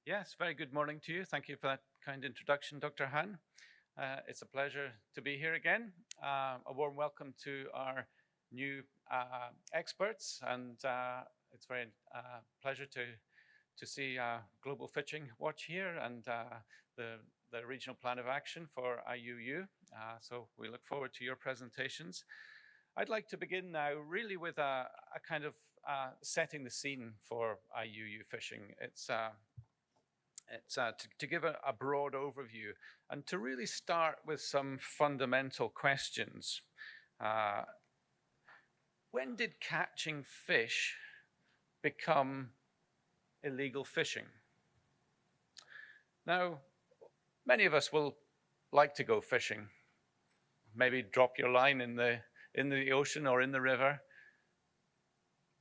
Yes, very good morning to you. Thank you for that kind introduction, Dr. Han. It's a pleasure to be here again. A warm welcome to our new experts, and it's very pleasure to see Global Fishing Watch here and the Regional Plan of Action for IUU. So we look forward to your presentations. I'd like to begin now really with a kind of setting the scene for IUU fishing. It's to give a broad overview and to really start with some fundamental questions. When did catching fish become illegal fishing? Now, many of us will like to go fishing. Maybe drop your line in the ocean or in the river.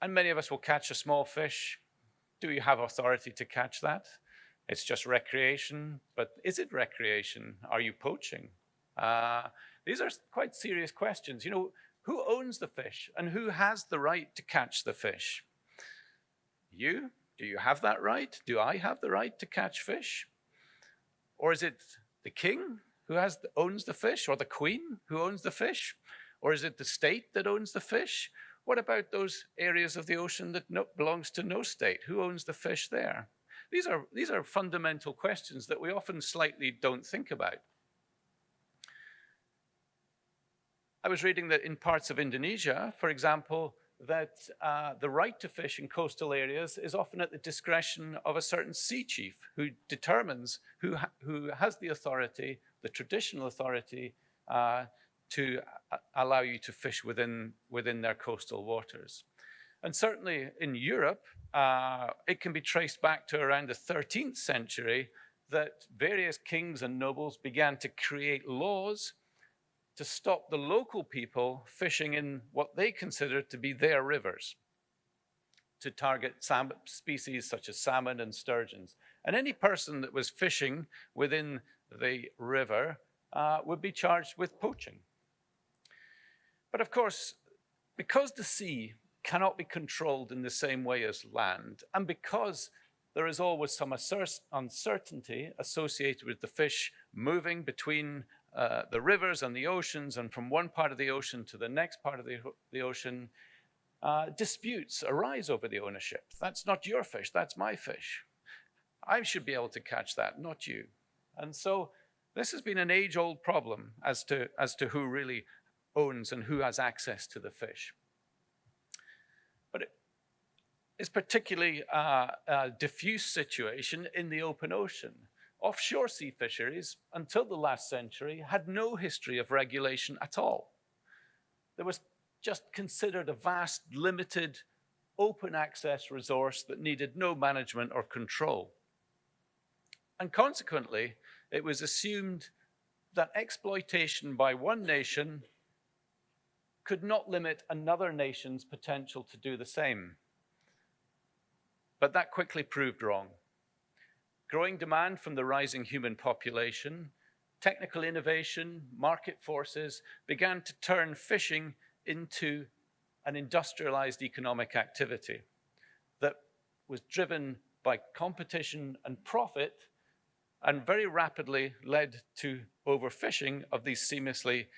And many of us will catch a small fish. Do you have authority to catch that? It's just recreation, but is it recreation? Are you poaching? These are quite serious questions. You know, who owns the fish and who has the right to catch the fish? You? Do you have that right? Do I have the right to catch fish? Or is it the king who owns the fish, or the queen who owns the fish? Or is it the state that owns the fish? What about those areas of the ocean that belongs to no state? Who owns the fish there? These are fundamental questions that we often slightly don't think about. I was reading that in parts of Indonesia, for example, that the right to fish in coastal areas is often at the discretion of a certain sea chief who determines who has the authority, the traditional authority, to allow you to fish within their coastal waters. And certainly in Europe, it can be traced back to around the 13th century that various kings and nobles began to create laws to stop the local people fishing in what they considered to be their rivers, to target species such as salmon and sturgeons. And any person that was fishing within the river would be charged with poaching. But of course, because the sea cannot be controlled in the same way as land, and because there is always some uncertainty associated with the fish moving between the rivers and the oceans, and from one part of the ocean to the next part of the ocean, disputes arise over the ownership. That's not your fish, that's my fish. I should be able to catch that, not you. And so this has been an age-old problem as to who really owns and who has access to the fish. But it's particularly a diffuse situation in the open ocean. Offshore sea fisheries, until the last century, had no history of regulation at all. There was just considered a vast, limited, open access resource that needed no management or control. And consequently, it was assumed that exploitation by one nation could not limit another nation's potential to do the same. But that quickly proved wrong. Growing demand from the rising human population, technical innovation, market forces began to turn fishing into an industrialized economic activity that was driven by competition and profit, and very rapidly led to overfishing of these seemingly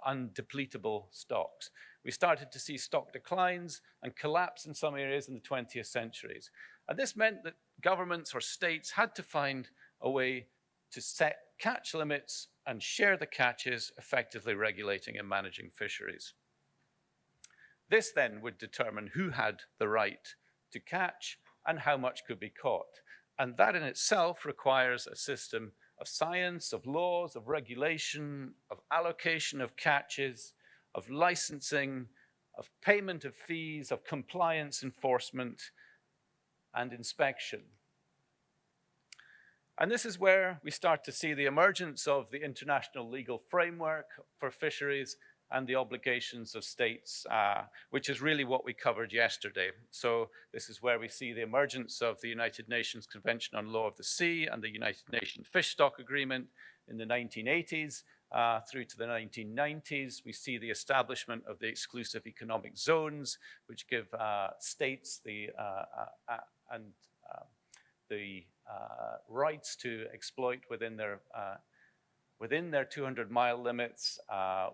undepletable stocks. We started to see stock declines and collapse in some areas in the 20th centuries. And this meant that governments or states had to find a way to set catch limits and share the catches, effectively regulating and managing fisheries. This then would determine who had the right to catch and how much could be caught. And that in itself requires a system of science, of laws, of regulation, of allocation of catches, of licensing, of payment of fees, of compliance enforcement, and inspection. And this is where we start to see the emergence of the international legal framework for fisheries and the obligations of states, which is really what we covered yesterday. So this is where we see the emergence of the United Nations Convention on Law of the Sea and the United Nations Fish Stock Agreement in the 1980s through to the 1990s. We see the establishment of the exclusive economic zones, which give states the rights to exploit within their 200-mile limits.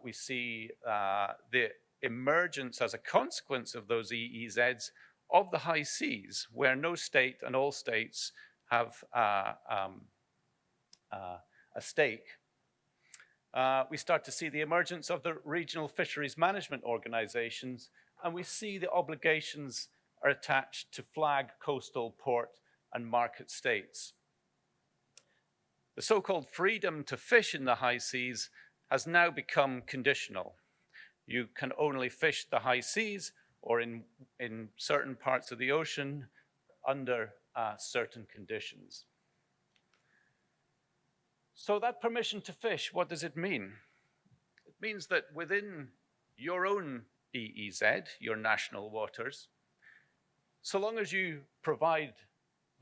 We see the emergence as a consequence of those EEZs of the high seas, where no state and all states have a stake. We start to see the emergence of the regional fisheries management organizations, and we see the obligations are attached to flag, coastal, port, and market states. The so-called freedom to fish in the high seas has now become conditional. You can only fish the high seas or in certain parts of the ocean under certain conditions. So that permission to fish, what does it mean? It means that within your own EEZ, your national waters, so long as you abide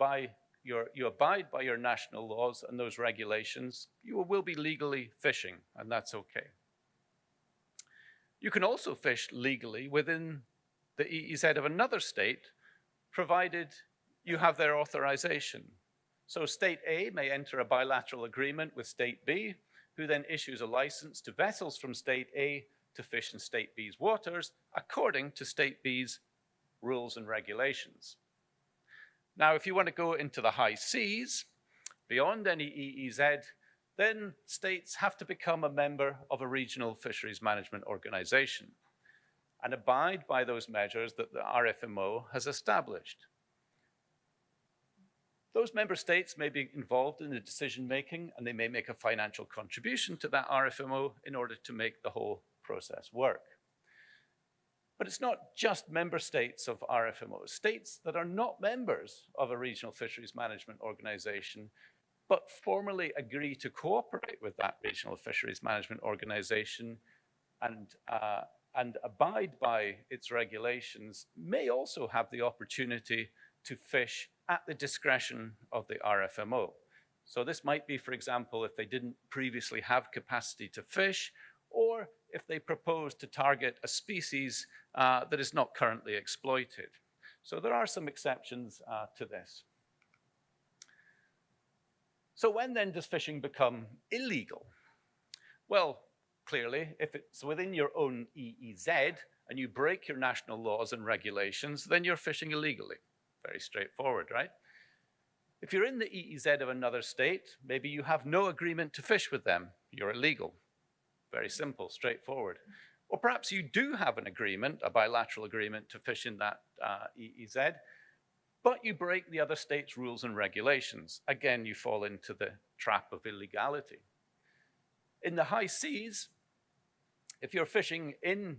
by your national laws and those regulations, you will be legally fishing, and that's okay. You can also fish legally within the EEZ of another state, provided you have their authorization. So state A may enter a bilateral agreement with state B, who then issues a license to vessels from state A to fish in state B's waters, according to state B's rules and regulations. Now, if you want to go into the high seas, beyond any EEZ, then states have to become a member of a regional fisheries management organization and abide by those measures that the RFMO has established. Those member states may be involved in the decision-making, and they may make a financial contribution to that RFMO in order to make the whole process work. But it's not just member states of RFMOs. States that are not members of a regional fisheries management organization, but formally agree to cooperate with that regional fisheries management organization and abide by its regulations, may also have the opportunity to fish at the discretion of the RFMO. So this might be, for example, if they didn't previously have capacity to fish, or if they propose to target a species that is not currently exploited. So there are some exceptions to this. So when then does fishing become illegal? Well, clearly, if it's within your own EEZ and you break your national laws and regulations, then you're fishing illegally. Very straightforward, right? If you're in the EEZ of another state, maybe you have no agreement to fish with them, you're illegal. Very simple, straightforward. Or perhaps you do have an agreement, a bilateral agreement to fish in that EEZ, but you break the other state's rules and regulations. Again, you fall into the trap of illegality. In the high seas, if you're fishing in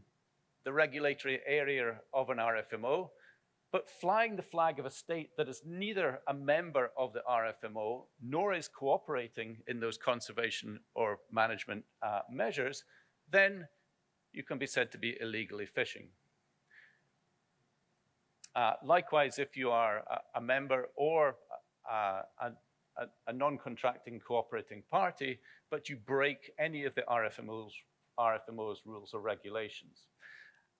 the regulatory area of an RFMO, but flying the flag of a state that is neither a member of the RFMO nor is cooperating in those conservation or management measures, then you can be said to be illegally fishing. Likewise, if you are a member or a non-contracting cooperating party, but you break any of the RFMO's rules or regulations.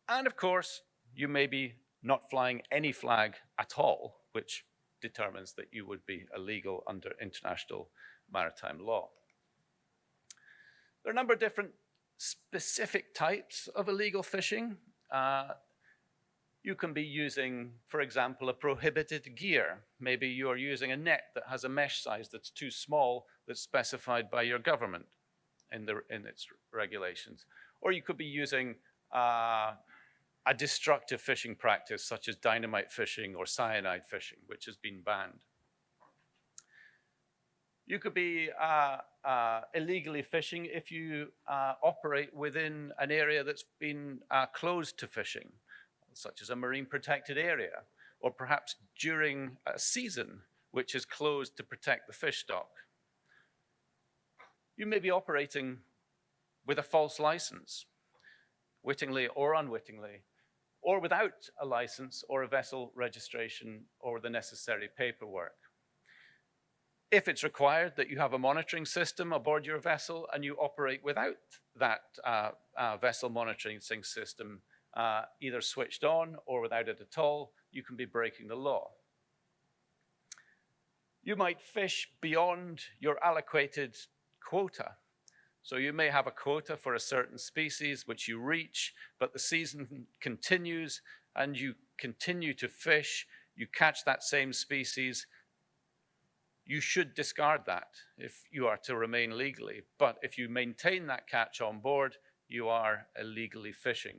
And of course, you may be not flying any flag at all, which determines that you would be illegal under international maritime law. There are a number of different specific types of illegal fishing. You can be using, for example, a prohibited gear. Maybe you're using a net that has a mesh size that's too small, that's specified by your government in its regulations. Or you could be using a destructive fishing practice such as dynamite fishing or cyanide fishing, which has been banned. You could be illegally fishing if you operate within an area that's been closed to fishing, such as a marine protected area, or perhaps during a season which is closed to protect the fish stock. You may be operating with a false license, wittingly or unwittingly, or without a license or a vessel registration or the necessary paperwork. If it's required that you have a monitoring system aboard your vessel and you operate without that vessel monitoring system either switched on or without it at all, you can be breaking the law. You might fish beyond your allocated quota. So you may have a quota for a certain species which you reach, but the season continues and you continue to fish, you catch that same species. You should discard that if you are to remain legally. But if you maintain that catch on board, you are illegally fishing.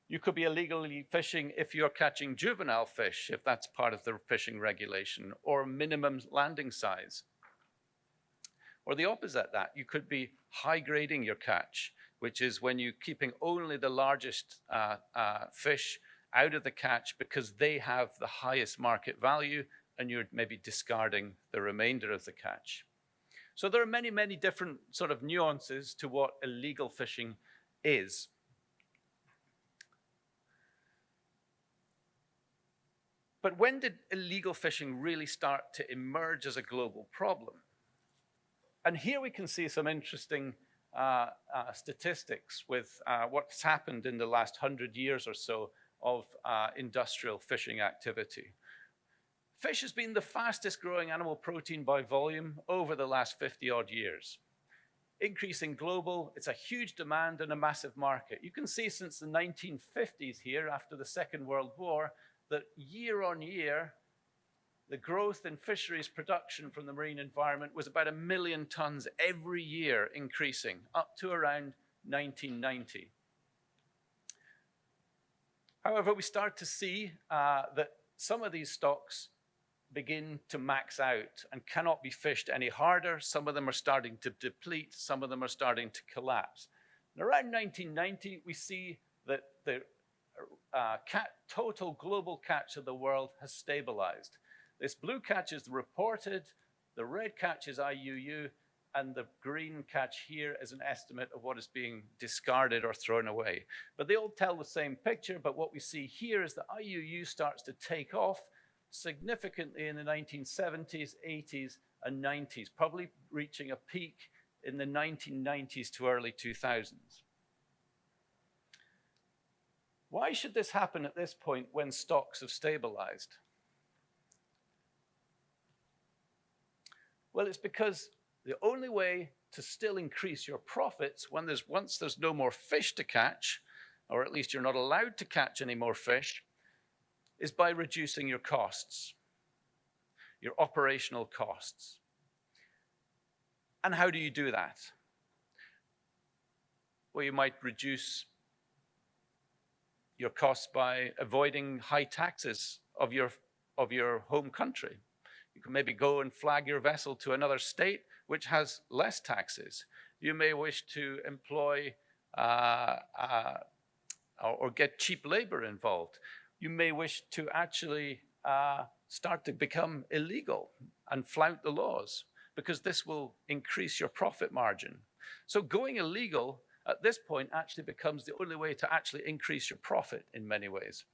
You could be illegally fishing if you're catching juvenile fish, if that's part of the fishing regulation, or minimum landing size. Or the opposite of that, you could be high grading your catch, which is when you're keeping only the largest fish out of the catch because they have the highest market value, and you're maybe discarding the remainder of the catch. So there are many, many different sort of nuances to what illegal fishing is. But when did illegal fishing really start to emerge as a global problem? And here we can see some interesting statistics with what's happened in the last 100 years or so of industrial fishing activity. Fish has been the fastest growing animal protein by volume over the last 50 odd years. Increasing global, it's a huge demand and a massive market. You can see since the 1950s here, after the Second World War, that year on year, the growth in fisheries production from the marine environment was about 1 million tons every year, increasing up to around 1990. However, we start to see that some of these stocks begin to max out and cannot be fished any harder. Some of them are starting to deplete, some of them are starting to collapse. And around 1990, we see that the total global catch of the world has stabilized. This blue catch is reported, the red catch is IUU, and the green catch here is an estimate of what is being discarded or thrown away. But they all tell the same picture, but what we see here is the IUU starts to take off significantly in the 1970s, 80s, and 90s, probably reaching a peak in the 1990s to early 2000s. Why should this happen at this point when stocks have stabilized? Well, it's because the only way to still increase your profits once there's no more fish to catch, or at least you're not allowed to catch any more fish, is by reducing your costs, your operational costs. And how do you do that? Well, you might reduce your costs by avoiding high taxes of your home country. You can maybe go and flag your vessel to another state which has less taxes. You may wish to employ or get cheap labor involved. You may wish to actually start to become illegal and flout the laws, because this will increase your profit margin. So going illegal at this point actually becomes the only way to actually increase your profit in many ways.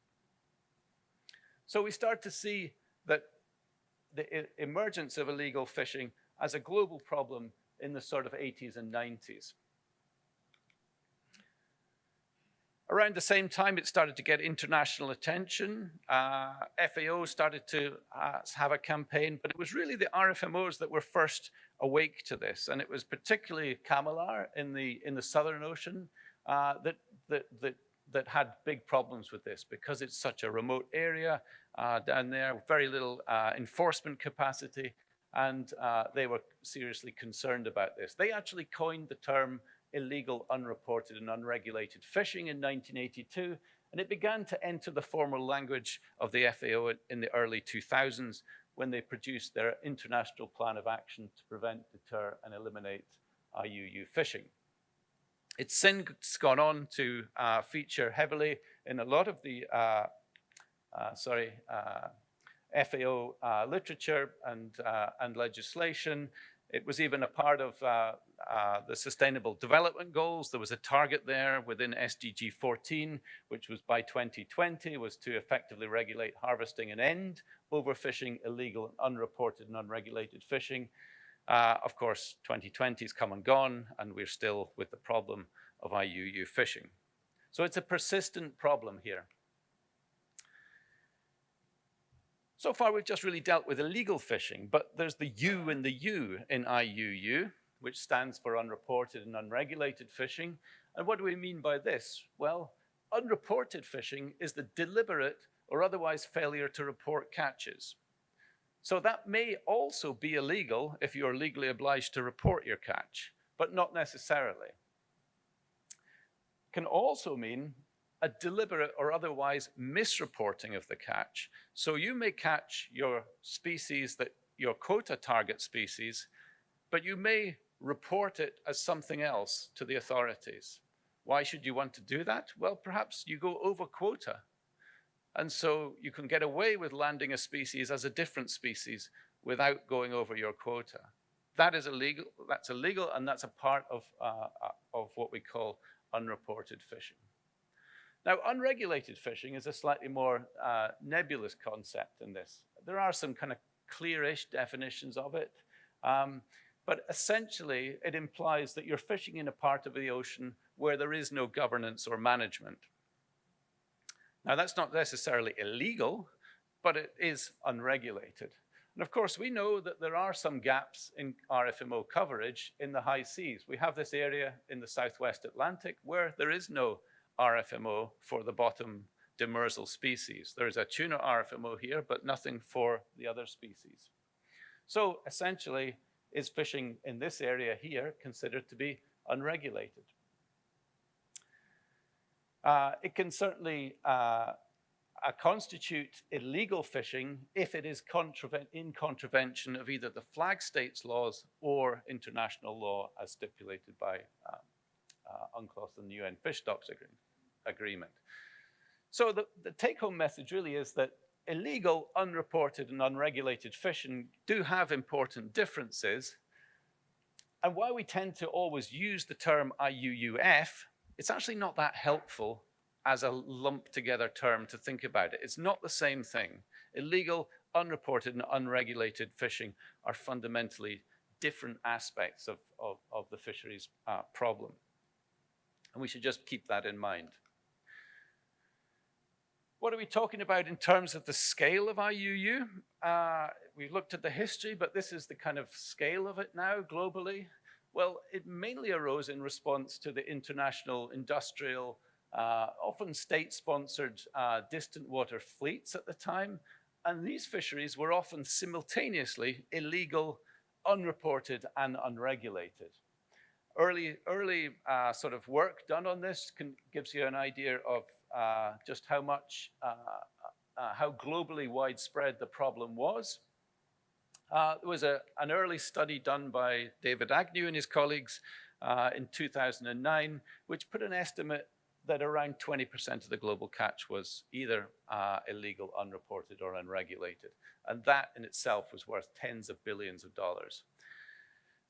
So we start to see that the emergence of illegal fishing as a global problem in the sort of 80s and 90s. Around the same time, it started to get international attention. FAO started to have a campaign, but it was really the RFMOs that were first awake to this, and it was particularly Kamilar in the Southern Ocean that had big problems with this, because it's such a remote area down there, very little enforcement capacity, and they were seriously concerned about this. They actually coined the term illegal, unreported, and unregulated fishing in 1982, and it began to enter the formal language of the FAO in the early 2000s when they produced their International Plan of Action to prevent, deter, and eliminate IUU fishing. It's since gone on to feature heavily in a lot of the FAO literature and legislation. It was even a part of the Sustainable Development Goals. There was a target there within SDG 14, which was by 2020, was to effectively regulate harvesting and end overfishing, illegal, unreported, and unregulated fishing. Of course, 2020 has come and gone, and we're still with the problem of IUU fishing. So it's a persistent problem here. So far, we've just really dealt with illegal fishing, but there's the U in the U in IUU, which stands for unreported and unregulated fishing. And what do we mean by this? Well, unreported fishing is the deliberate or otherwise failure to report catches. So that may also be illegal if you're legally obliged to report your catch, but not necessarily. It can also mean a deliberate or otherwise misreporting of the catch. So you may catch your species, your quota target species, but you may report it as something else to the authorities. Why should you want to do that? Well, perhaps you go over quota. And so you can get away with landing a species as a different species without going over your quota. That is illegal, that's illegal, and that's a part of what we call unreported fishing. Now, unregulated fishing is a slightly more nebulous concept in this. There are some kind of clearish definitions of it, but essentially it implies that you're fishing in a part of the ocean where there is no governance or management. Now, that's not necessarily illegal, but it is unregulated. And of course, we know that there are some gaps in RFMO coverage in the high seas. We have this area in the Southwest Atlantic where there is no RFMO for the bottom demersal species. There is a tuna RFMO here, but nothing for the other species. So essentially, is fishing in this area here considered to be unregulated? It can certainly constitute illegal fishing if it is in contravention of either the flag state's laws or international law as stipulated by UNCLOS and the UN Fish Stocks Agreement. So the take-home message really is that illegal, unreported, and unregulated fishing do have important differences. And while we tend to always use the term IUUF, it's actually not that helpful as a lumped together term to think about it. It's not the same thing. Illegal, unreported, and unregulated fishing are fundamentally different aspects of the fisheries problem. And we should just keep that in mind. What are we talking about in terms of the scale of IUU? We've looked at the history, but this is the kind of scale of it now globally. Well, it mainly arose in response to the international industrial, often state-sponsored distant water fleets at the time. And these fisheries were often simultaneously illegal, unreported, and unregulated. Early sort of work done on this gives you an idea of just how much, how globally widespread the problem was. There was an early study done by David Agnew and his colleagues in 2009, which put an estimate that around 20% of the global catch was either illegal, unreported, or unregulated. And that in itself was worth tens of billions of dollars.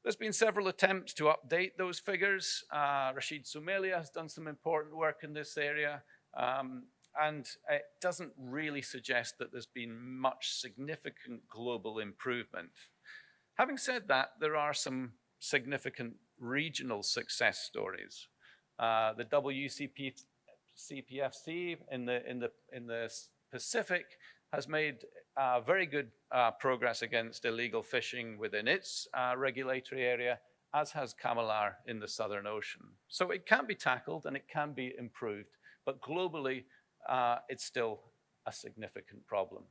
There's been several attempts to update those figures. Rashid Soumalia has done some important work in this area. And it doesn't really suggest that there's been much significant global improvement. Having said that, there are some significant regional success stories. The WCPFC in the Pacific has made very good progress against illegal fishing within its regulatory area, as has CAMELAR in the Southern Ocean. So it can be tackled and it can be improved, but globally, it's still a significant problem.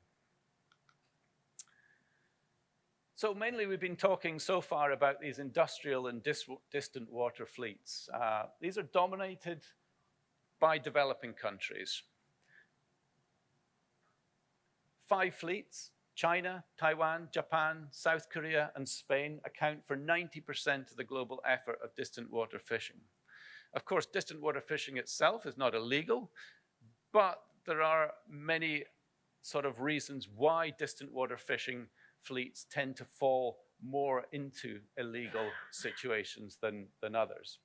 So mainly we've been talking so far about these industrial and distant water fleets. These are dominated by developing countries. 5 fleets, China, Taiwan, Japan, South Korea, and Spain account for 90% of the global effort of distant water fishing. Of course, distant water fishing itself is not illegal, but there are many sort of reasons why distant water fishing fleets tend to fall more into illegal situations than others.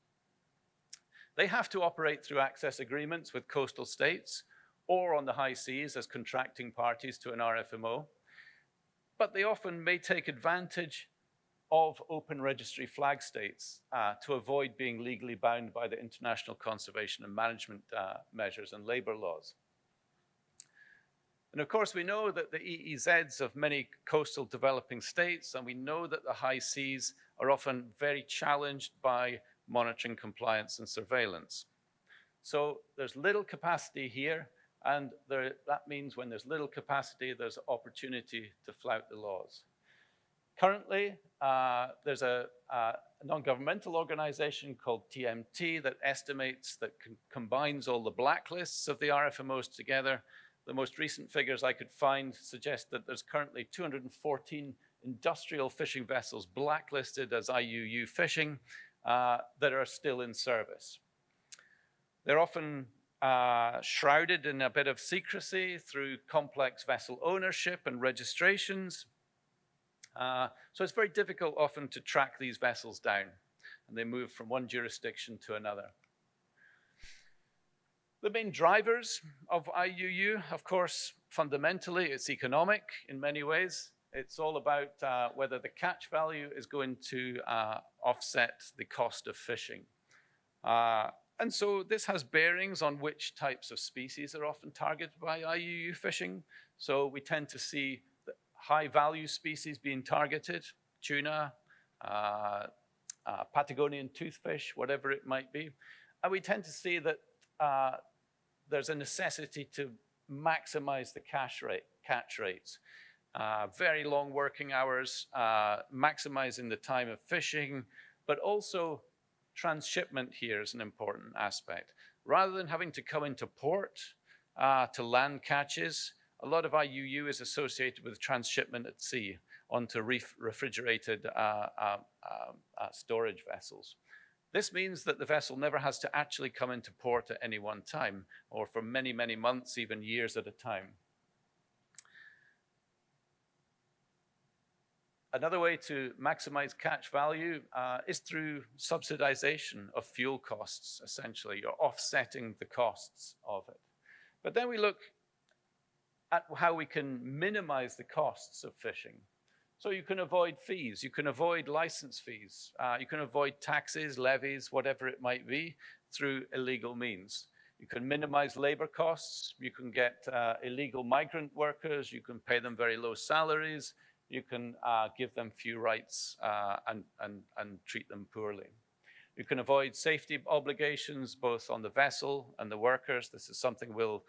They have to operate through access agreements with coastal states or on the high seas as contracting parties to an RFMO, but they often may take advantage of open registry flag states to avoid being legally bound by the international conservation and management measures and labor laws. And of course, we know that the EEZs of many coastal developing states, and we know that the high seas are often very challenged by monitoring, compliance, and surveillance. So there's little capacity here, and that means when there's little capacity, there's opportunity to flout the laws. Currently, there's a non-governmental organization called TMT that estimates, that combines all the blacklists of the RFMOs together. The most recent figures I could find suggest that there's currently 214 industrial fishing vessels blacklisted as IUU fishing that are still in service. They're often shrouded in a bit of secrecy through complex vessel ownership and registrations. So it's very difficult often to track these vessels down, and they move from one jurisdiction to another. The main drivers of IUU, of course, fundamentally, it's economic in many ways. It's all about whether the catch value is going to offset the cost of fishing. And so this has bearings on which types of species are often targeted by IUU fishing. So we tend to see high value species being targeted, tuna, Patagonian toothfish, whatever it might be. And we tend to see that there's a necessity to maximize the catch rates. Very long working hours, maximizing the time of fishing, but also transshipment here is an important aspect. Rather than having to come into port to land catches, a lot of IUU is associated with transshipment at sea onto refrigerated storage vessels. This means that the vessel never has to actually come into port at any one time, or for many, many months, even years at a time. Another way to maximize catch value is through subsidization of fuel costs, essentially. You're offsetting the costs of it. But then we look at how we can minimize the costs of fishing. So you can avoid fees, you can avoid license fees, you can avoid taxes, levies, whatever it might be, through illegal means. You can minimize labor costs, you can get illegal migrant workers, you can pay them very low salaries, you can give them few rights and treat them poorly. You can avoid safety obligations both on the vessel and the workers. This is something we'll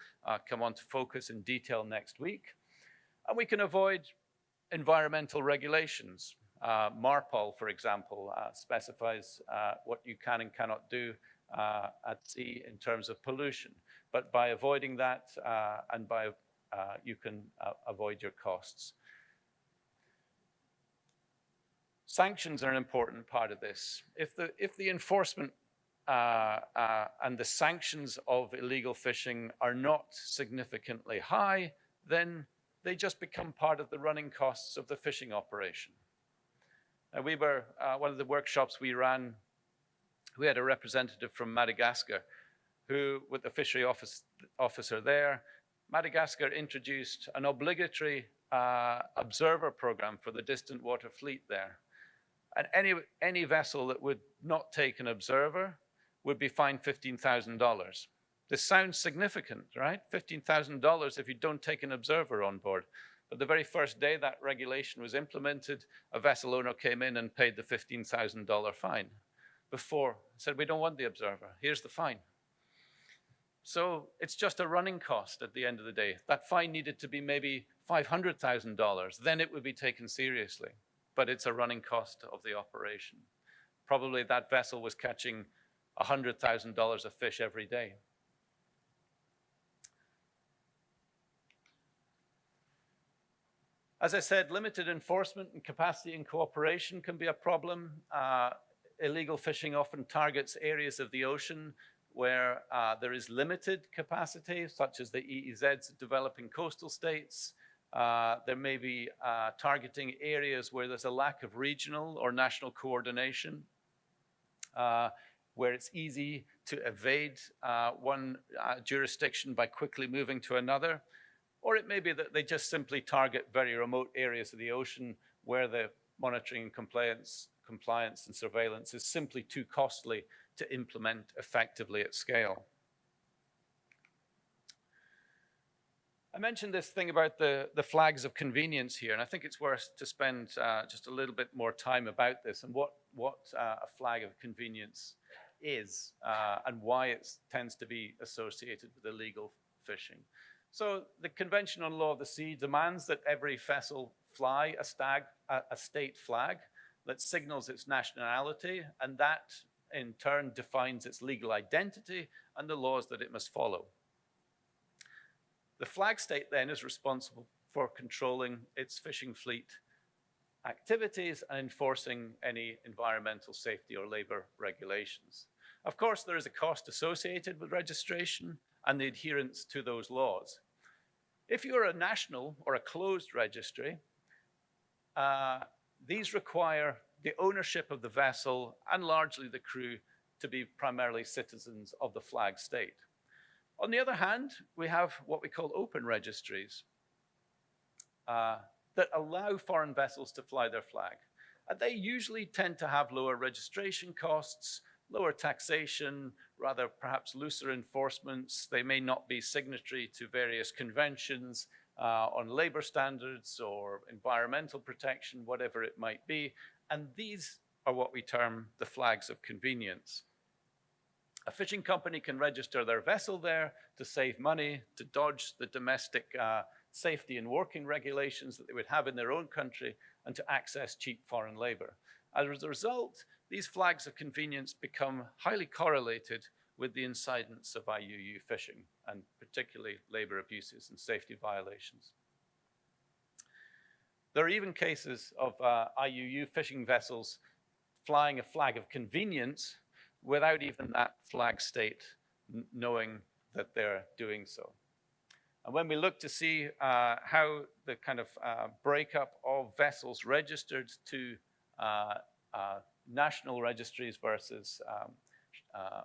come on to focus in detail next week. And we can avoid environmental regulations. MARPOL, for example, specifies what you can and cannot do at sea in terms of pollution. But by avoiding that, you can avoid your costs. Sanctions are an important part of this. If the enforcement and the sanctions of illegal fishing are not significantly high, then they just become part of the running costs of the fishing operation. And we were, one of the workshops we ran, we had a representative from Madagascar who, with the fishery officer there, Madagascar introduced an obligatory observer program for the distant water fleet there. And any vessel that would not take an observer would be fined $15,000. This sounds significant, right? $15,000 if you don't take an observer on board. But the very first day that regulation was implemented, a vessel owner came in and paid the $15,000 fine. Before, said, we don't want the observer, here's the fine. So it's just a running cost at the end of the day. That fine needed to be maybe $500,000, then it would be taken seriously. But it's a running cost of the operation. Probably that vessel was catching $100,000 of fish every day. As I said, limited enforcement and capacity and cooperation can be a problem. Illegal fishing often targets areas of the ocean where there is limited capacity, such as the EEZs developing coastal states. There may be targeting areas where there's a lack of regional or national coordination, where it's easy to evade one jurisdiction by quickly moving to another. Or it may be that they just simply target very remote areas of the ocean where the monitoring, compliance and surveillance is simply too costly to implement effectively at scale. I mentioned this thing about the flags of convenience here, and I think it's worth to spend just a little bit more time about this and what a flag of convenience is and why it tends to be associated with illegal fishing. So the Convention on Law of the Sea demands that every vessel fly a state flag that signals its nationality, and that in turn defines its legal identity and the laws that it must follow. The flag state then is responsible for controlling its fishing fleet activities and enforcing any environmental, safety, or labor regulations. Of course, there is a cost associated with registration and the adherence to those laws. If you're a national or a closed registry, these require the ownership of the vessel and largely the crew to be primarily citizens of the flag state. On the other hand, we have what we call open registries that allow foreign vessels to fly their flag. And they usually tend to have lower registration costs, lower taxation, rather perhaps looser enforcements. They may not be signatory to various conventions on labor standards or environmental protection, whatever it might be. And these are what we term the flags of convenience. A fishing company can register their vessel there to save money, to dodge the domestic safety and working regulations that they would have in their own country, and to access cheap foreign labor. As a result, these flags of convenience become highly correlated with the incidence of IUU fishing, and particularly labor abuses and safety violations. There are even cases of IUU fishing vessels flying a flag of convenience without even that flag state knowing that they're doing so. And when we look to see how the kind of breakup of vessels registered to national registries versus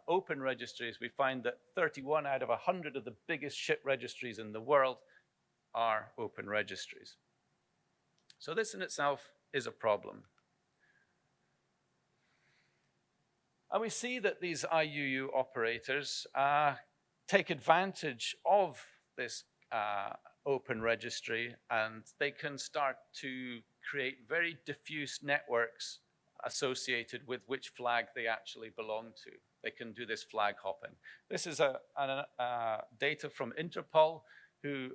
open registries, we find that 31 out of 100 of the biggest ship registries in the world are open registries. So this in itself is a problem. And we see that these IUU operators take advantage of this open registry, and they can start to create very diffuse networks associated with which flag they actually belong to. They can do this flag hopping. This is data from Interpol, who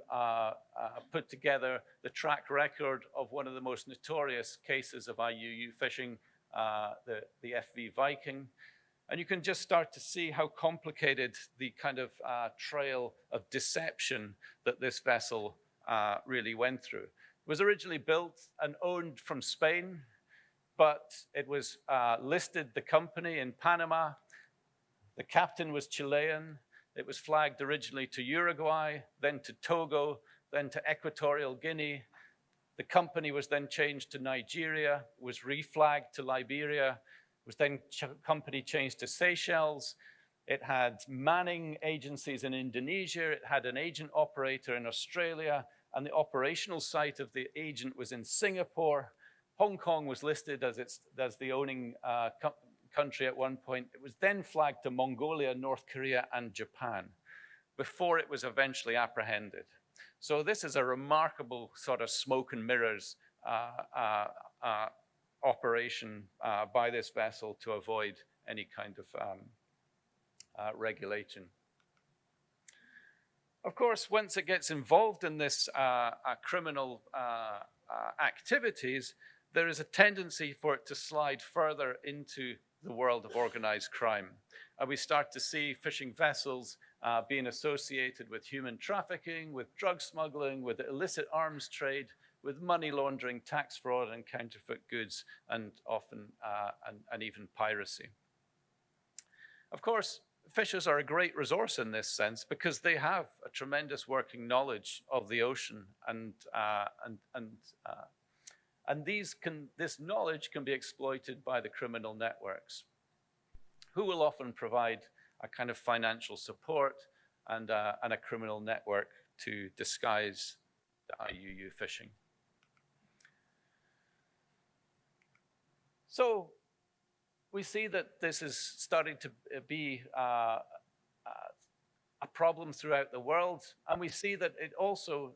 put together the track record of one of the most notorious cases of IUU fishing, the FV Viking. And you can just start to see how complicated the kind of trail of deception that this vessel really went through. It was originally built and owned from Spain, but it was listed, the company, in Panama. The captain was Chilean. It was flagged originally to Uruguay, then to Togo, then to Equatorial Guinea. The company was then changed to Nigeria, was reflagged to Liberia, was then company changed to Seychelles. It had manning agencies in Indonesia. It had an agent operator in Australia, and the operational site of the agent was in Singapore. Hong Kong was listed as the owning country at one point. It was then flagged to Mongolia, North Korea, and Japan before it was eventually apprehended. So this is a remarkable sort of smoke and mirrors operation by this vessel to avoid any kind of regulation. Of course, once it gets involved in this criminal activities, there is a tendency for it to slide further into the world of organized crime. And we start to see fishing vessels being associated with human trafficking, with drug smuggling, with illicit arms trade, with money laundering, tax fraud, and counterfeit goods, and often and even piracy. Of course, fishers are a great resource in this sense because they have a tremendous working knowledge of the ocean, and this knowledge can be exploited by the criminal networks, who will often provide a kind of financial support and a criminal network to disguise the IUU fishing. So we see that this is starting to be a problem throughout the world, and we see that it also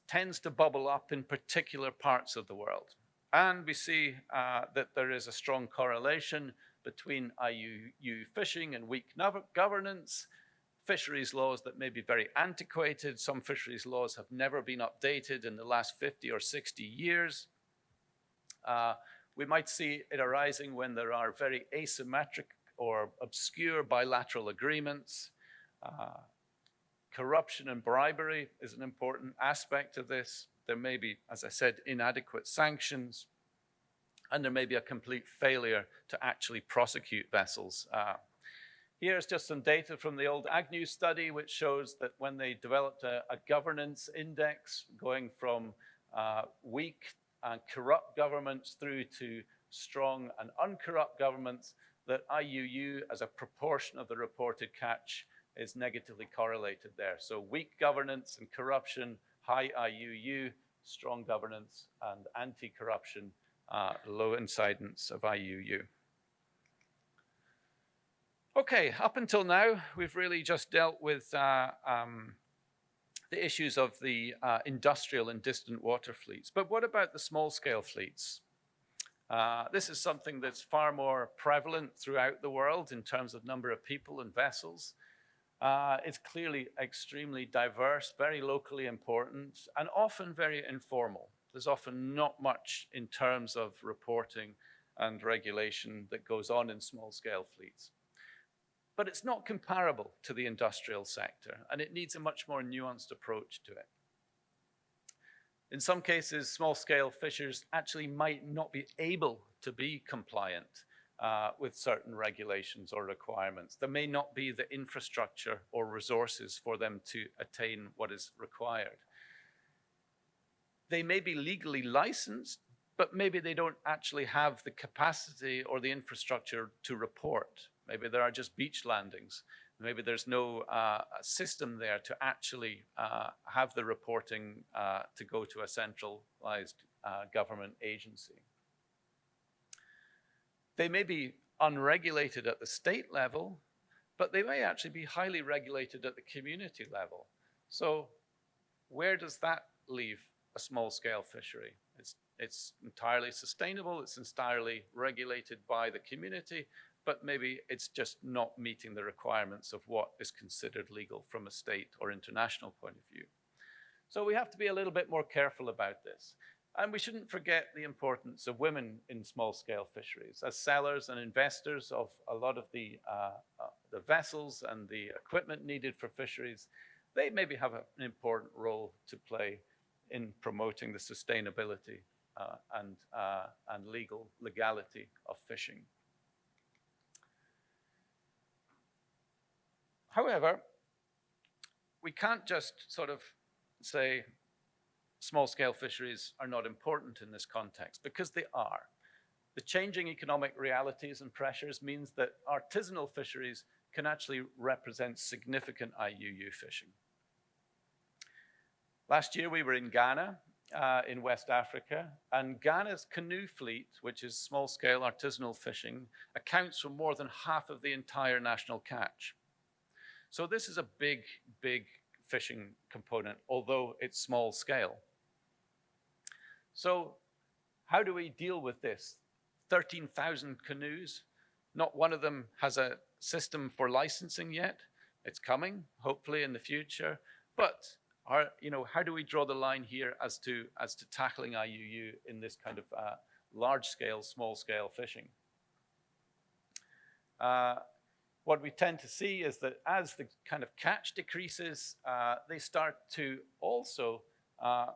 tends to bubble up in particular parts of the world. And we see that there is a strong correlation between IUU fishing and weak governance, fisheries laws that may be very antiquated. Some fisheries laws have never been updated in the last 50 or 60 years. We might see it arising when there are very asymmetric or obscure bilateral agreements. Corruption and bribery is an important aspect of this. There may be, as I said, inadequate sanctions, and there may be a complete failure to actually prosecute vessels. Here's just some data from the old Agnew study, which shows that when they developed a governance index going from weak and corrupt governments through to strong and uncorrupt governments, that IUU as a proportion of the reported catch is negatively correlated there. So weak governance and corruption, high IUU, strong governance and anti-corruption, low incidence of IUU. Okay, up until now, we've really just dealt with the issues of the industrial and distant water fleets. But what about the small-scale fleets? This is something that's far more prevalent throughout the world in terms of number of people and vessels. It's clearly extremely diverse, very locally important, and often very informal. There's often not much in terms of reporting and regulation that goes on in small-scale fleets. But it's not comparable to the industrial sector, and it needs a much more nuanced approach to it. In some cases, small-scale fishers actually might not be able to be compliant with certain regulations or requirements. There may not be the infrastructure or resources for them to attain what is required. They may be legally licensed, but maybe they don't actually have the capacity or the infrastructure to report. Maybe there are just beach landings. Maybe there's no system there to actually have the reporting to go to a centralized government agency. They may be unregulated at the state level, but they may actually be highly regulated at the community level. So where does that leave a small-scale fishery? It's entirely sustainable, it's entirely regulated by the community, but maybe it's just not meeting the requirements of what is considered legal from a state or international point of view. So we have to be a little bit more careful about this. And we shouldn't forget the importance of women in small-scale fisheries. As sellers and investors of a lot of the vessels and the equipment needed for fisheries, they maybe have an important role to play in promoting the sustainability and legality of fishing. However, we can't just sort of say small-scale fisheries are not important in this context, because they are. The changing economic realities and pressures means that artisanal fisheries can actually represent significant IUU fishing. Last year we were in Ghana, in West Africa, and Ghana's canoe fleet, which is small-scale artisanal fishing, accounts for more than half of the entire national catch. So this is a big, big fishing component, although it's small scale. So how do we deal with this? 13,000 canoes, not one of them has a system for licensing yet. It's coming, hopefully in the future, but how do we draw the line here as to tackling IUU in this kind of large-scale, small-scale fishing? What we tend to see is that as the kind of catch decreases, they start to also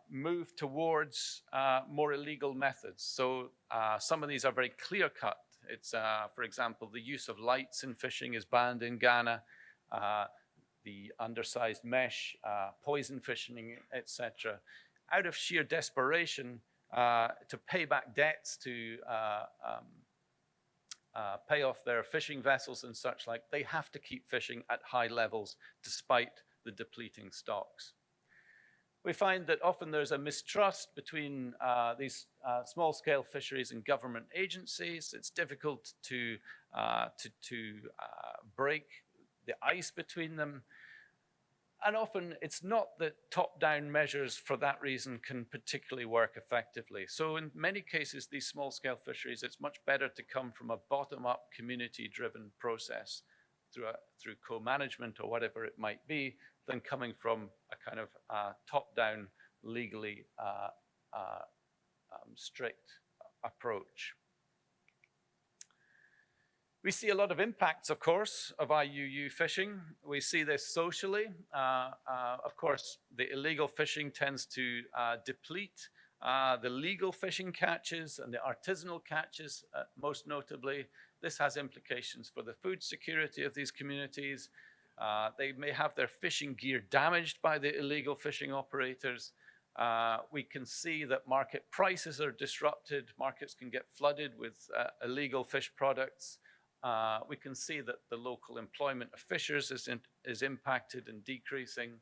move towards more illegal methods. So some of these are very clear-cut. It's, for example, the use of lights in fishing is banned in Ghana. The undersized mesh, poison fishing, etc. Out of sheer desperation to pay back debts, to pay off their fishing vessels and such like, they have to keep fishing at high levels despite the depleting stocks. We find that often there's a mistrust between these small-scale fisheries and government agencies. It's difficult to break the ice between them. And often it's not that top-down measures for that reason can particularly work effectively. So in many cases, these small-scale fisheries, it's much better to come from a bottom-up community-driven process through co-management or whatever it might be, than coming from a kind of top-down, legally strict approach. We see a lot of impacts, of course, of IUU fishing. We see this socially. Of course, the illegal fishing tends to deplete the legal fishing catches and the artisanal catches, most notably. This has implications for the food security of these communities. They may have their fishing gear damaged by the illegal fishing operators. We can see that market prices are disrupted. Markets can get flooded with illegal fish products. We can see that the local employment of fishers is impacted and decreasing.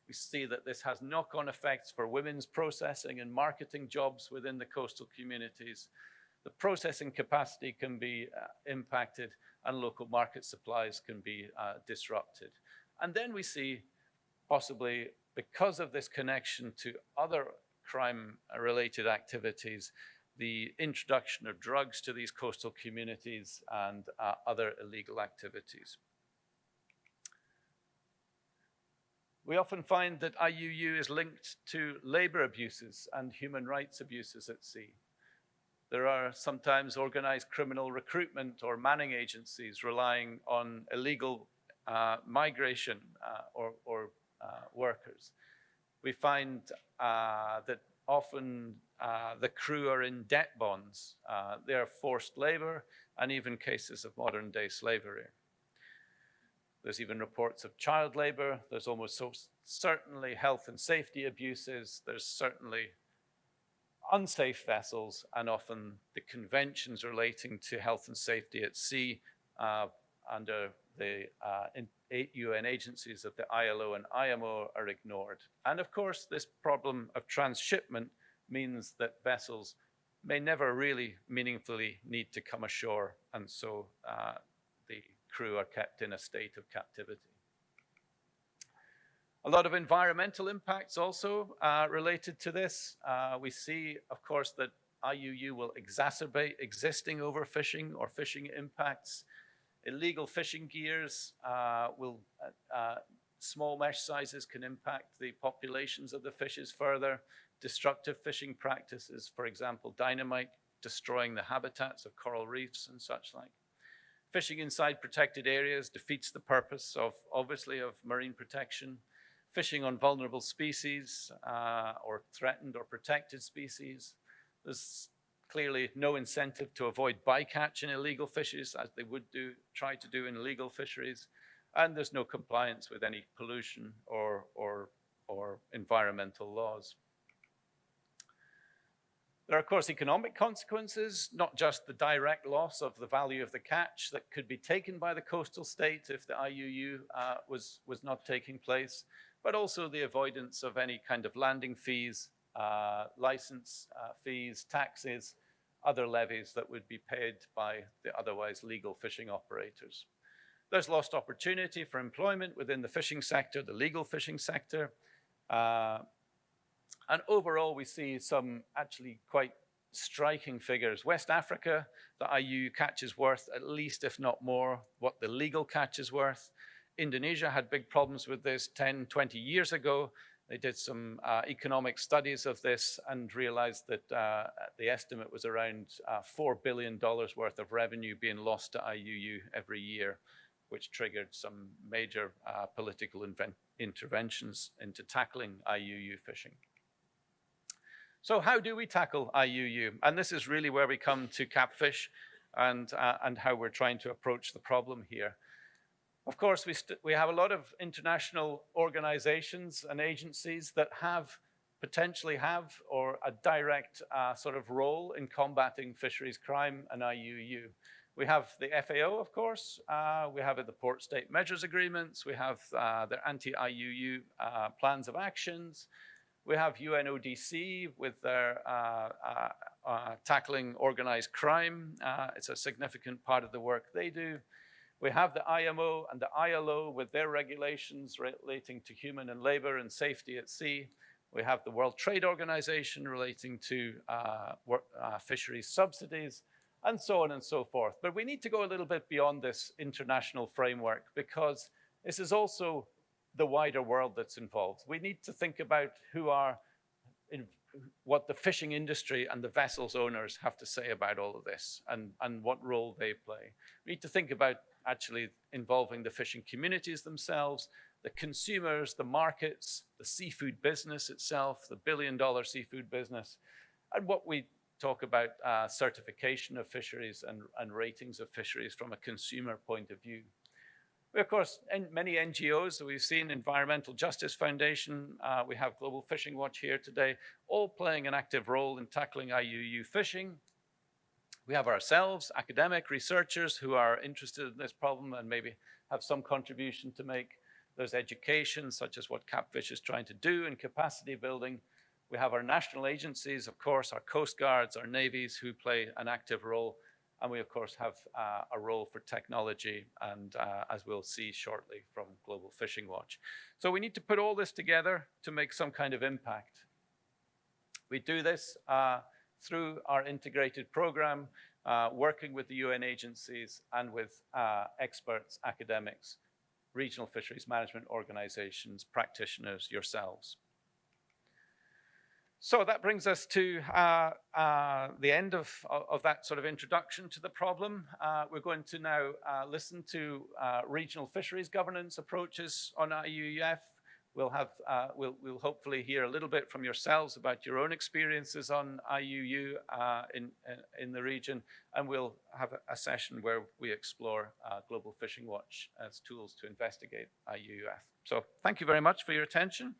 We see that this has knock-on effects for women's processing and marketing jobs within the coastal communities. The processing capacity can be impacted, and local market supplies can be disrupted. And then we see, possibly because of this connection to other crime-related activities, the introduction of drugs to these coastal communities and other illegal activities. We often find that IUU is linked to labor abuses and human rights abuses at sea. There are sometimes organized criminal recruitment or manning agencies relying on illegal migration or workers. We find that often the crew are in debt bonds. They are forced labor and even cases of modern day slavery. There's even reports of child labor. There's almost certainly health and safety abuses. There's certainly unsafe vessels, and often the conventions relating to health and safety at sea under the UN agencies of the ILO and IMO are ignored. And of course, this problem of transshipment means that vessels may never really meaningfully need to come ashore, and so the crew are kept in a state of captivity. A lot of environmental impacts also related to this. We see, of course, that IUU will exacerbate existing overfishing or fishing impacts. Illegal fishing gears small mesh sizes can impact the populations of the fishes further. Destructive fishing practices, for example, dynamite destroying the habitats of coral reefs and such like. Fishing inside protected areas defeats the purpose of, obviously, of marine protection. Fishing on vulnerable species or threatened or protected species. There's clearly no incentive to avoid bycatch in illegal fisheries, as they would try to do in legal fisheries. And there's no compliance with any pollution or environmental laws. There are, of course, economic consequences, not just the direct loss of the value of the catch that could be taken by the coastal state if the IUU was not taking place, but also the avoidance of any kind of landing fees, license fees, taxes, other levies that would be paid by the otherwise legal fishing operators. There's lost opportunity for employment within the fishing sector, the legal fishing sector. And overall, we see some actually quite striking figures. West Africa, the IUU catch is worth at least, if not more, what the legal catch is worth. Indonesia had big problems with this 10, 20 years ago. They did some economic studies of this and realized that the estimate was around $4 billion worth of revenue being lost to IUU every year, which triggered some major political interventions into tackling IUU fishing. So how do we tackle IUU? And this is really where we come to CAPFISH and how we're trying to approach the problem here. Of course, we have a lot of international organizations and agencies that potentially have or a direct sort of role in combating fisheries crime and IUU. We have the FAO, of course. We have the Port State Measures Agreements. We have their anti-IUU plans of actions. We have UNODC with their tackling organized crime. It's a significant part of the work they do. We have the IMO and the ILO with their regulations relating to human and labor and safety at sea. We have the World Trade Organization relating to fisheries subsidies, and so on and so forth. But we need to go a little bit beyond this international framework, because this is also the wider world that's involved. We need to think about what the fishing industry and the vessels owners have to say about all of this, and what role they play. We need to think about actually involving the fishing communities themselves, the consumers, the markets, the seafood business itself, the billion-dollar seafood business, and what we talk about certification of fisheries and ratings of fisheries from a consumer point of view. We, of course, many NGOs that we've seen, Environmental Justice Foundation, we have Global Fishing Watch here today, all playing an active role in tackling IUU fishing. We have ourselves, academic researchers who are interested in this problem and maybe have some contribution to make. There's education, such as what CAPFISH is trying to do, and capacity building. We have our national agencies, of course, our coast guards, our navies, who play an active role. And we, of course, have a role for technology, and as we'll see shortly from Global Fishing Watch. So we need to put all this together to make some kind of impact. We do this through our integrated program, working with the UN agencies and with experts, academics, regional fisheries management organizations, practitioners, yourselves. So that brings us to the end of that sort of introduction to the problem. We're going to now listen to regional fisheries governance approaches on IUUF. We'll hopefully hear a little bit from yourselves about your own experiences on IUU in the region, and we'll have a session where we explore Global Fishing Watch as tools to investigate IUUF. So thank you very much for your attention.